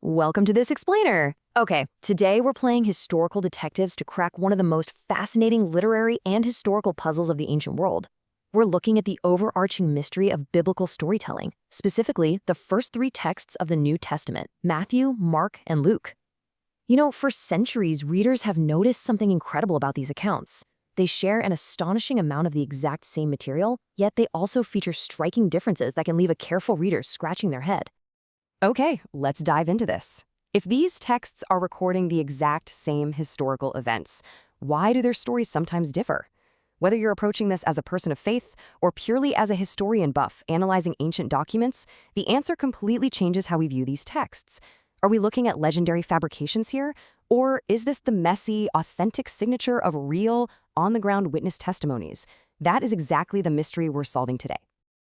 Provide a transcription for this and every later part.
Welcome to this explainer. Okay, today we're playing historical detectives to crack one of the most fascinating literary and historical puzzles of the ancient world. We're looking at the overarching mystery of biblical storytelling, specifically the first three texts of the New Testament, Matthew, Mark, and Luke. For centuries, readers have noticed something incredible about these accounts. They share an astonishing amount of the exact same material, yet they also feature striking differences that can leave a careful reader scratching their head. Okay, let's dive into this. If these texts are recording the exact same historical events, why do their stories sometimes differ? Whether you're approaching this as a person of faith or purely as a historian buff analyzing ancient documents, the answer completely changes how we view these texts. Are we looking at legendary fabrications here? Or is this the messy, authentic signature of real, on-the-ground witness testimonies? That is exactly the mystery we're solving today.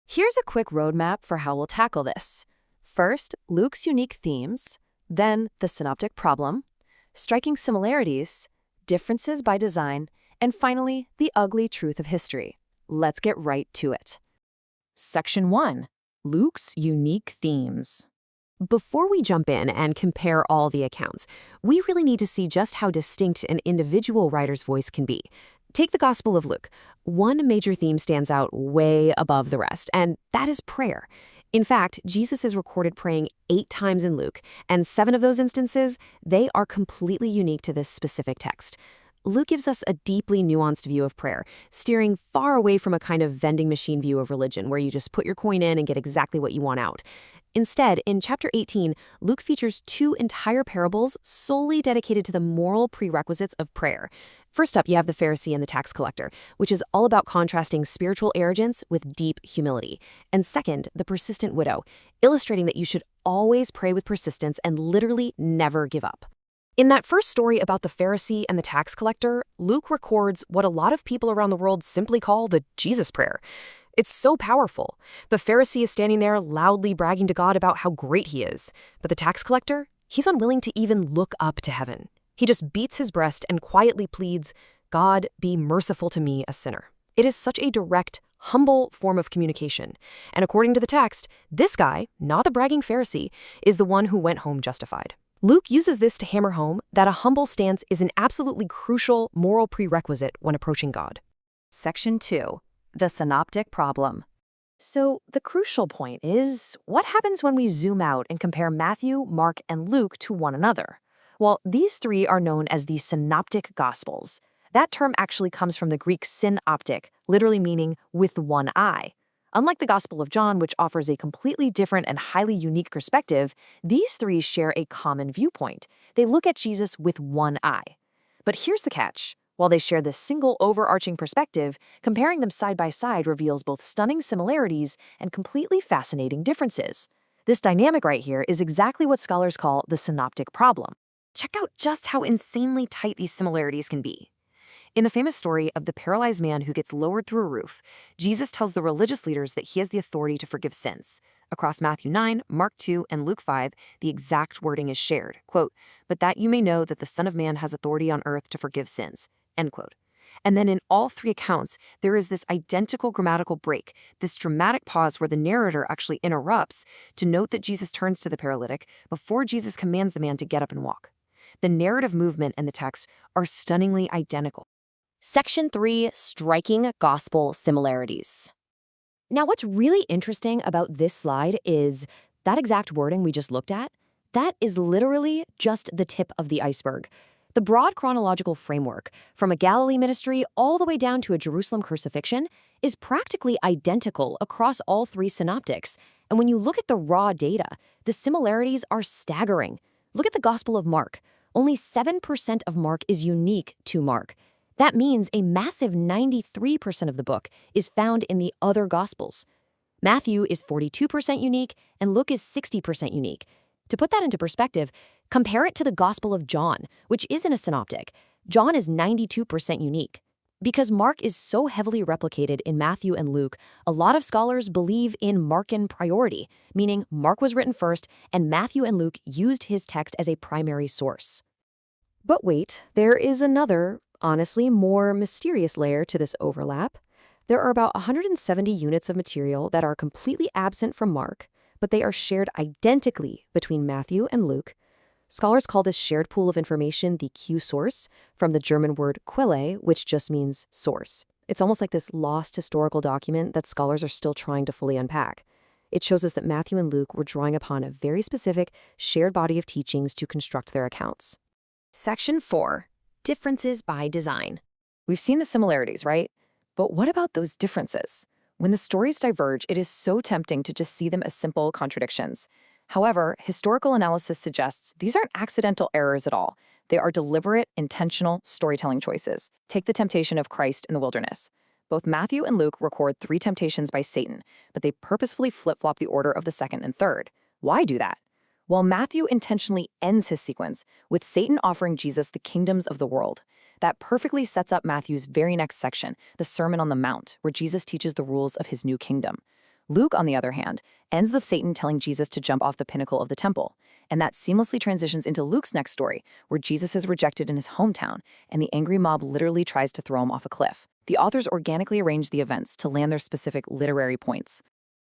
Here's a quick roadmap for how we'll tackle this. First, Luke's unique themes, then the synoptic problem, striking similarities, differences by design, and finally, the ugly truth of history. Let's get right to it. Section 1. Luke's unique themes. Before we jump in and compare all the accounts, we really need to see just how distinct an individual writer's voice can be. Take the Gospel of Luke. One major theme stands out way above the rest, and that is prayer. In fact, Jesus is recorded praying 8 times in Luke, and 7 of those instances, they are completely unique to this specific text. Luke gives us a deeply nuanced view of prayer, steering far away from a kind of vending machine view of religion where you just put your coin in and get exactly what you want out. Instead, in chapter 18, Luke features 2 entire parables solely dedicated to the moral prerequisites of prayer. First up, you have the Pharisee and the tax collector, which is all about contrasting spiritual arrogance with deep humility. And second, the persistent widow, illustrating that you should always pray with persistence and literally never give up. In that first story about the Pharisee and the tax collector, Luke records what a lot of people around the world simply call the Jesus prayer. It's so powerful. The Pharisee is standing there loudly bragging to God about how great he is. But the tax collector, he's unwilling to even look up to heaven. He just beats his breast and quietly pleads, "God, be merciful to me, a sinner." It is such a direct, humble form of communication. And according to the text, this guy, not the bragging Pharisee, is the one who went home justified. Luke uses this to hammer home that a humble stance is an absolutely crucial moral prerequisite when approaching God. Section 2. The synoptic problem. So the crucial point is, what happens when we zoom out and compare Matthew, Mark, and Luke to one another? Well, these 3 are known as the Synoptic Gospels. That term actually comes from the Greek synoptic, literally meaning with one eye. Unlike the Gospel of John, which offers a completely different and highly unique perspective, these 3 share a common viewpoint. They look at Jesus with one eye. But here's the catch. While they share this single overarching perspective, comparing them side by side reveals both stunning similarities and completely fascinating differences. This dynamic right here is exactly what scholars call the synoptic problem. Check out just how insanely tight these similarities can be. In the famous story of the paralyzed man who gets lowered through a roof, Jesus tells the religious leaders that he has the authority to forgive sins. Across Matthew 9, Mark 2, and Luke 5, the exact wording is shared, quote, "But that you may know that the Son of Man has authority on earth to forgive sins," end quote. And then in all 3 accounts, there is this identical grammatical break, this dramatic pause where the narrator actually interrupts to note that Jesus turns to the paralytic before Jesus commands the man to get up and walk. The narrative movement and the text are stunningly identical. Section 3. Striking Gospel Similarities. Now, what's really interesting about this slide is that exact wording we just looked at. That is literally just the tip of the iceberg. The broad chronological framework, from a Galilee ministry all the way down to a Jerusalem crucifixion, is practically identical across all 3 synoptics. And when you look at the raw data, the similarities are staggering. Look at the Gospel of Mark. Only 7% of Mark is unique to Mark. That means a massive 93% of the book is found in the other Gospels. Matthew is 42% unique, and Luke is 60% unique. To put that into perspective, compare it to the Gospel of John, which isn't a synoptic. John is 92% unique. Because Mark is so heavily replicated in Matthew and Luke, a lot of scholars believe in Markan priority, meaning Mark was written first, and Matthew and Luke used his text as a primary source. But wait, there is another, honestly, more mysterious layer to this overlap. There are about 170 units of material that are completely absent from Mark, but they are shared identically between Matthew and Luke. Scholars call this shared pool of information the Q source, from the German word Quelle, which just means source. It's almost like this lost historical document that scholars are still trying to fully unpack. It shows us that Matthew and Luke were drawing upon a very specific, shared body of teachings to construct their accounts. Section 4. Differences by design. We've seen the similarities, right? But what about those differences? When the stories diverge, it is so tempting to just see them as simple contradictions. However, historical analysis suggests these aren't accidental errors at all. They are deliberate, intentional storytelling choices. Take the temptation of Christ in the wilderness. Both Matthew and Luke record 3 temptations by Satan, but they purposefully flip-flop the order of the second and third. Why do that? Well, Matthew intentionally ends his sequence with Satan offering Jesus the kingdoms of the world. That perfectly sets up Matthew's very next section, the Sermon on the Mount, where Jesus teaches the rules of his new kingdom. Luke, on the other hand, ends with Satan telling Jesus to jump off the pinnacle of the temple, and that seamlessly transitions into Luke's next story, where Jesus is rejected in his hometown, and the angry mob literally tries to throw him off a cliff. The authors organically arrange the events to land their specific literary points.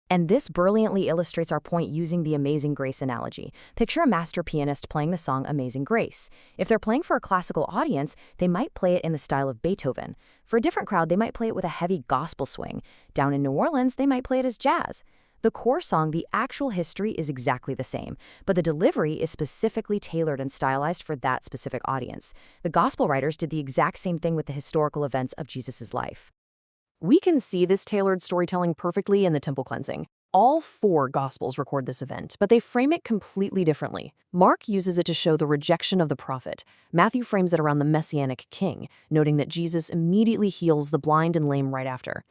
And this brilliantly illustrates our point using the Amazing Grace analogy. Picture a master pianist playing the song Amazing Grace. If they're playing for a classical audience, they might play it in the style of Beethoven. For a different crowd, they might play it with a heavy gospel swing. Down in New Orleans, they might play it as jazz. The core song, the actual history, is exactly the same, but the delivery is specifically tailored and stylized for that specific audience. The gospel writers did the exact same thing with the historical events of Jesus' life. We can see this tailored storytelling perfectly in the temple cleansing. All 4 Gospels record this event, but they frame it completely differently. Mark uses it to show the rejection of the prophet. Matthew frames it around the messianic king, noting that Jesus immediately heals the blind and lame right after.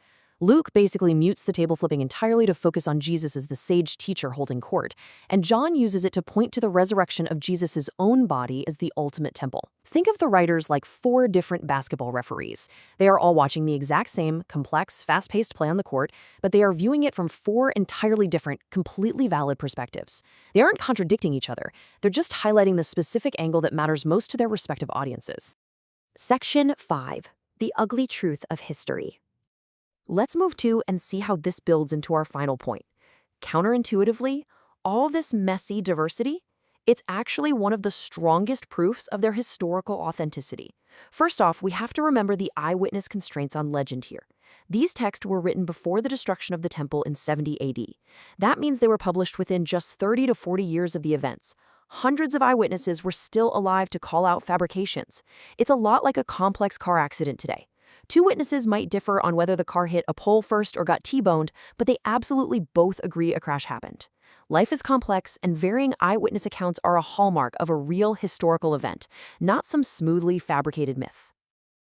Luke basically mutes the table flipping entirely to focus on Jesus as the sage teacher holding court, and John uses it to point to the resurrection of Jesus' own body as the ultimate temple. Think of the writers like 4 different basketball referees. They are all watching the exact same, complex, fast-paced play on the court, but they are viewing it from 4 entirely different, completely valid perspectives. They aren't contradicting each other. They're just highlighting the specific angle that matters most to their respective audiences. Section 5. The ugly truth of history. Let's move to and see how this builds into our final point. Counterintuitively, all this messy diversity, it's actually one of the strongest proofs of their historical authenticity. First off, we have to remember the eyewitness constraints on legend here. These texts were written before the destruction of the temple in 70 AD. That means they were published within just 30 to 40 years of the events. Hundreds of eyewitnesses were still alive to call out fabrications. It's a lot like a complex car accident today. 2 witnesses might differ on whether the car hit a pole first or got T-boned, but they absolutely both agree a crash happened. Life is complex, and varying eyewitness accounts are a hallmark of a real historical event, not some smoothly fabricated myth.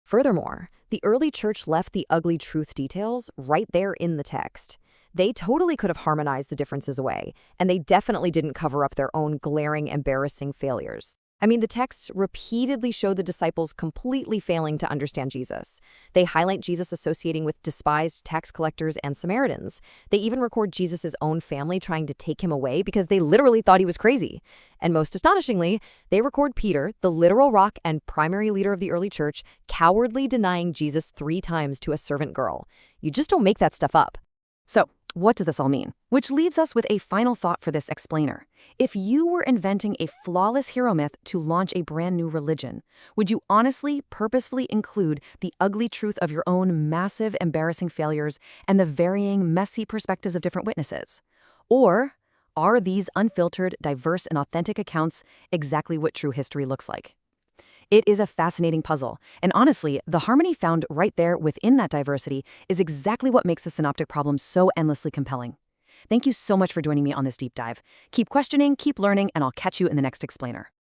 Furthermore, the early church left the ugly truth details right there in the text. They totally could have harmonized the differences away, and they definitely didn't cover up their own glaring, embarrassing failures. I mean, the texts repeatedly show the disciples completely failing to understand Jesus. They highlight Jesus associating with despised tax collectors and Samaritans. They even record Jesus' own family trying to take him away because they literally thought he was crazy. And most astonishingly, they record Peter, the literal rock and primary leader of the early church, cowardly denying Jesus 3 times to a servant girl. You just don't make that stuff up. So, what does this all mean? Which leaves us with a final thought for this explainer. If you were inventing a flawless hero myth to launch a brand new religion, would you honestly, purposefully include the ugly truth of your own massive, embarrassing failures and the varying, messy perspectives of different witnesses? Or are these unfiltered, diverse, and authentic accounts exactly what true history looks like? It is a fascinating puzzle, and honestly, the harmony found right there within that diversity is exactly what makes the synoptic problem so endlessly compelling. Thank you so much for joining me on this deep dive. Keep questioning, keep learning, and I'll catch you in the next explainer.